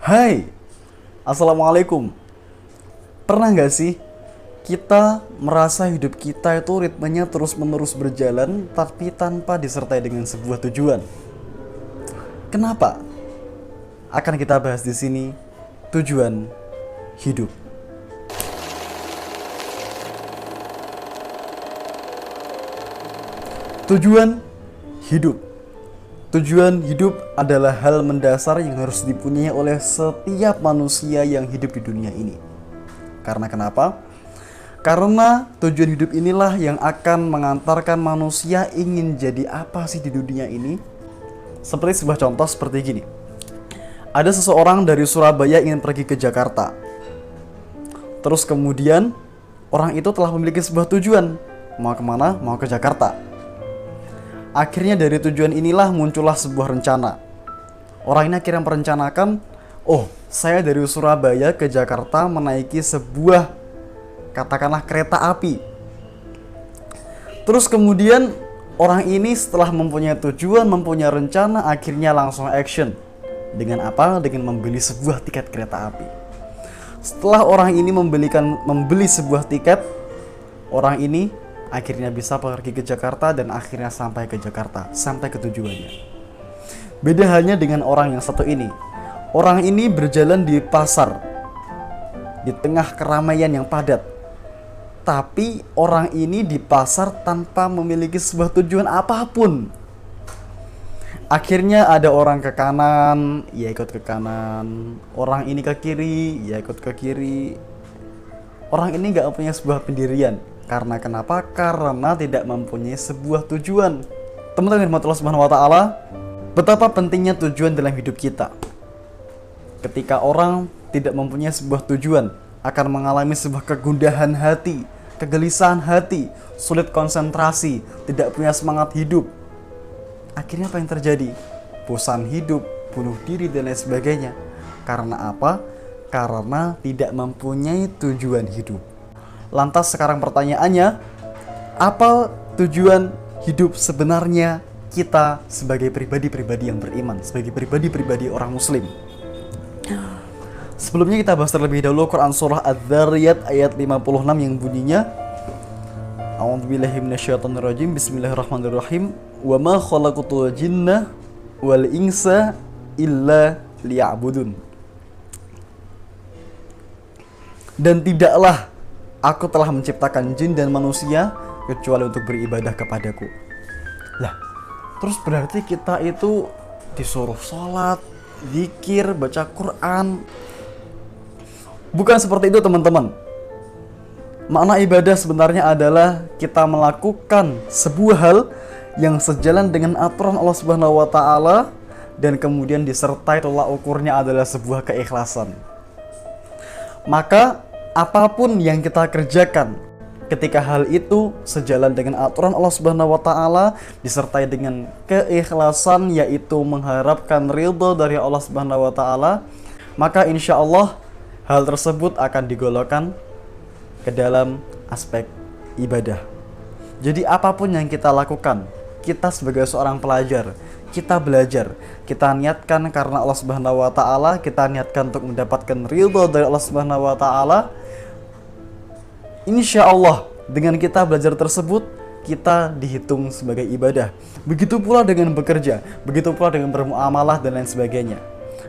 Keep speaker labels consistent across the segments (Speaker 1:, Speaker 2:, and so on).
Speaker 1: Hai, Assalamualaikum. Pernah nggak sih kita merasa hidup kita itu ritmenya terus-menerus berjalan tapi tanpa disertai dengan sebuah tujuan? Kenapa? Akan kita bahas di sini tujuan hidup. Tujuan hidup. Tujuan hidup adalah hal mendasar yang harus dipunyai oleh setiap manusia yang hidup di dunia ini. Karena kenapa? Karena tujuan hidup inilah yang akan mengantarkan manusia ingin jadi apa sih di dunia ini. Seperti sebuah contoh seperti gini. Ada seseorang dari Surabaya ingin pergi ke Jakarta. Terus kemudian orang itu telah memiliki sebuah tujuan. Mau kemana? Mau ke Jakarta. Akhirnya dari tujuan inilah muncullah sebuah rencana. Orang ini akhirnya merencanakan, saya dari Surabaya ke Jakarta menaiki sebuah, katakanlah kereta api. Terus kemudian orang ini setelah mempunyai tujuan, mempunyai rencana, akhirnya langsung action. Dengan apa? Dengan membeli sebuah tiket kereta api. Setelah orang ini membeli sebuah tiket, orang ini akhirnya bisa pergi ke Jakarta dan akhirnya sampai ke Jakarta, sampai ke tujuannya. Beda halnya dengan orang yang satu ini. Orang ini berjalan di pasar, di tengah keramaian yang padat. Tapi orang ini di pasar tanpa memiliki sebuah tujuan apapun. Akhirnya ada orang ke kanan, ya ikut ke kanan. Orang ini ke kiri, ya ikut ke kiri. Orang ini gak punya sebuah pendirian. Karena kenapa? Karena tidak mempunyai sebuah tujuan. Teman-teman rahmatullah subhanahu wa ta'ala, betapa pentingnya tujuan dalam hidup kita. Ketika orang tidak mempunyai sebuah tujuan, akan mengalami sebuah kegundahan hati, kegelisahan hati, sulit konsentrasi, tidak punya semangat hidup. Akhirnya apa yang terjadi? Bosan hidup, bunuh diri dan lain sebagainya. Karena apa? Karena tidak mempunyai tujuan hidup. Lantas sekarang pertanyaannya, apa tujuan hidup sebenarnya kita sebagai pribadi-pribadi yang beriman, sebagai pribadi-pribadi orang muslim? Sebelumnya kita bahas terlebih dahulu Quran Surah Adz-Dzariyat ayat 56 yang bunyinya, A'udzubillahi minasyaitonirrajim, Bismillahirrahmanirrahim, Wa ma khalaqtul jinna wal insa illa liya'budun. Dan tidaklah Aku telah menciptakan jin dan manusia kecuali untuk beribadah kepadaku. Lah, terus berarti kita itu disuruh sholat, zikir, baca Quran. Bukan seperti itu teman-teman. Makna ibadah sebenarnya adalah kita melakukan sebuah hal yang sejalan dengan aturan Allah Subhanahu wa Ta'ala dan kemudian disertai tolak ukurnya adalah sebuah keikhlasan. Maka apapun yang kita kerjakan ketika hal itu sejalan dengan aturan Allah Subhanahu wa Ta'ala disertai dengan keikhlasan, yaitu mengharapkan ridho dari Allah Subhanahu wa Ta'ala, maka insya Allah hal tersebut akan digolongkan ke dalam aspek ibadah. Jadi apapun yang kita lakukan, kita sebagai seorang pelajar, kita belajar, kita niatkan karena Allah Subhanahu wa Ta'ala, kita niatkan untuk mendapatkan ridho dari Allah Subhanahu wa Ta'ala. Insya Allah dengan kita belajar tersebut, kita dihitung sebagai ibadah. Begitu pula dengan bekerja, begitu pula dengan bermuamalah dan lain sebagainya.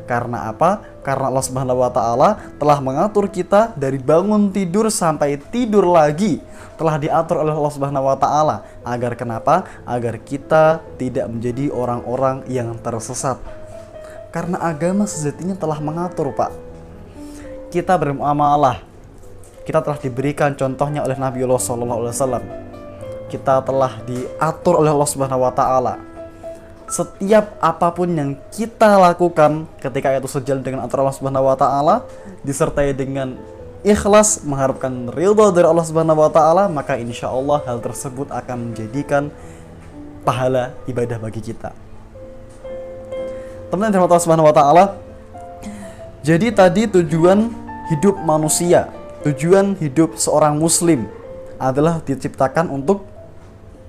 Speaker 1: Karena apa? Karena Allah Subhanahu wa Ta'ala telah mengatur kita dari bangun tidur sampai tidur lagi, telah diatur oleh Allah Subhanahu wa Ta'ala. Agar kenapa? Agar kita tidak menjadi orang-orang yang tersesat. Karena agama sejatinya telah mengatur, Pak. Kita bermuamalah, kita telah diberikan contohnya oleh Nabiullah SAW. Kita telah diatur oleh Allah Subhanahu wa Ta'ala. Setiap apapun yang kita lakukan ketika itu sejalan dengan aturan Allah Subhanahu wa Ta'ala, disertai dengan ikhlas mengharapkan ridha dari Allah Subhanahu wa Ta'ala, maka insya Allah hal tersebut akan menjadikan pahala ibadah bagi kita. Teman-teman dari Allah Subhanahu wa Ta'ala, jadi tadi tujuan hidup manusia, tujuan hidup seorang muslim adalah diciptakan untuk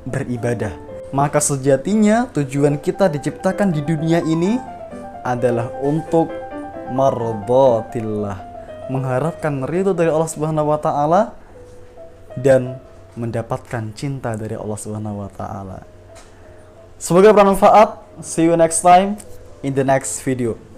Speaker 1: beribadah. Maka sejatinya tujuan kita diciptakan di dunia ini adalah untuk mardatillah, mengharapkan ridho dari Allah Subhanahu wa taala dan mendapatkan cinta dari Allah Subhanahu wa taala. Semoga bermanfaat. See you next time in the next video.